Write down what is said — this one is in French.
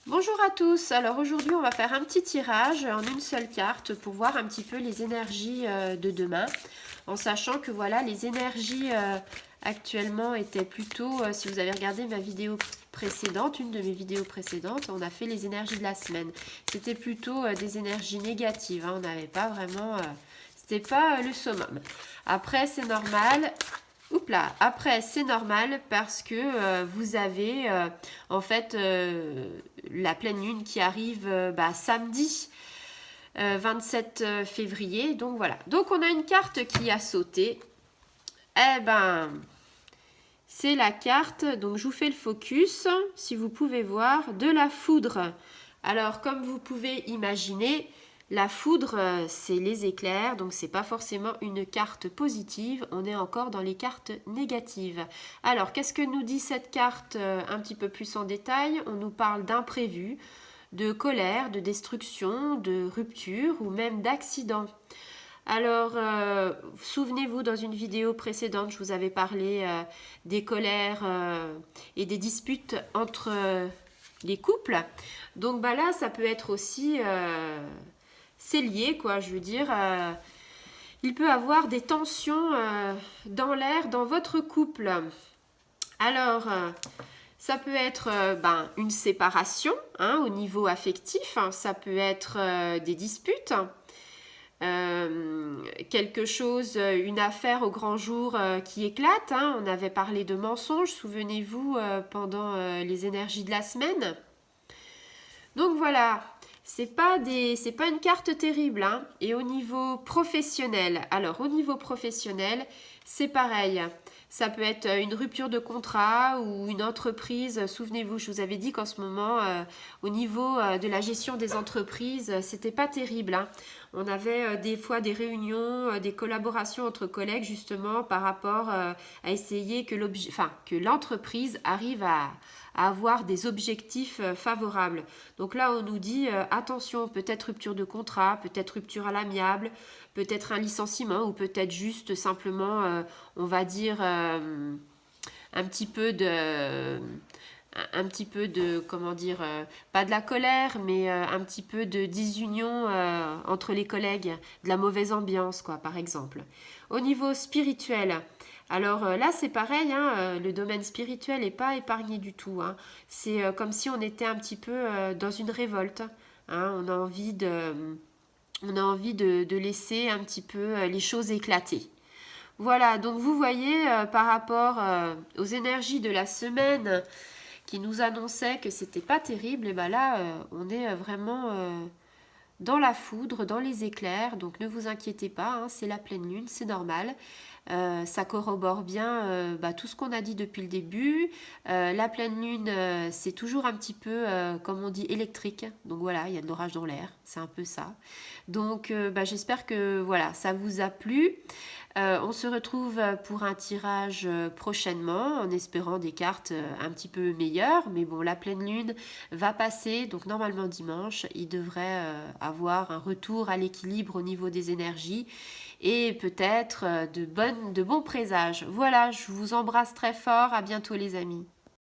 Bonjour à tous, alors aujourd'hui on va faire un petit tirage en une seule carte pour voir un petit peu les énergies de demain, en sachant que voilà, les énergies actuellement étaient plutôt, si vous avez regardé ma vidéo précédente, une de mes vidéos précédentes, on a fait les énergies de la semaine. C'était plutôt des énergies négatives, hein, on n'avait pas vraiment, c'était pas le summum. Après c'est normal. Oups là, après c'est normal parce que vous avez en fait la pleine lune qui arrive samedi 27 février. Donc voilà, donc on a une carte qui a sauté. Eh ben, c'est la carte, donc je vous fais le focus, si vous pouvez voir, de la foudre. Alors comme vous pouvez imaginer, la foudre, c'est les éclairs, donc c'est pas forcément une carte positive, on est encore dans les cartes négatives. Alors, qu'est-ce que nous dit cette carte un petit peu plus en détail? On nous parle d'imprévu, de colère, de destruction, de rupture ou même d'accident. Alors, souvenez-vous, dans une vidéo précédente, je vous avais parlé des colères et des disputes entre les couples. Donc là, ça peut être aussi c'est lié, quoi. Je veux dire, il peut avoir des tensions dans l'air, dans votre couple. Alors, ça peut être une séparation au niveau affectif, hein. Ça peut être des disputes, quelque chose, une affaire au grand jour qui éclate, hein. On avait parlé de mensonges, souvenez-vous, pendant les énergies de la semaine. Donc voilà, c'est pas une carte terrible, hein. Et au niveau professionnel, alors au niveau professionnel, c'est pareil. Ça peut être une rupture de contrat ou une entreprise. Souvenez-vous, je vous avais dit qu'en ce moment, au niveau de la gestion des entreprises, c'était pas terrible, hein. On avait des fois des réunions, des collaborations entre collègues justement par rapport à essayer que l'entreprise arrive à avoir des objectifs favorables. Donc là, on nous dit attention, peut-être rupture de contrat, peut-être rupture à l'amiable, peut-être un licenciement ou peut-être juste simplement, on va dire, un petit peu de, comment dire, pas de la colère, mais un petit peu de disunion entre les collègues, de la mauvaise ambiance, quoi, par exemple. Au niveau spirituel, alors là, c'est pareil, hein, le domaine spirituel n'est pas épargné du tout, hein. C'est comme si on était un petit peu dans une révolte, hein. On a envie de laisser un petit peu les choses éclater. Voilà, donc vous voyez, par rapport aux énergies de la semaine qui nous annonçaient que c'était pas terrible, et ben là, on est vraiment dans la foudre, dans les éclairs, donc ne vous inquiétez pas, hein, c'est la pleine lune, c'est normal. Ça corrobore bien tout ce qu'on a dit depuis le début. La pleine lune, c'est toujours un petit peu, comme on dit, électrique. Donc voilà, il y a de l'orage dans l'air, c'est un peu ça. Donc j'espère que voilà, ça vous a plu. On se retrouve pour un tirage prochainement en espérant des cartes un petit peu meilleures. Mais bon, la pleine lune va passer, donc normalement dimanche, il devrait avoir un retour à l'équilibre au niveau des énergies et peut-être de bons présages. Voilà, je vous embrasse très fort. À bientôt les amis.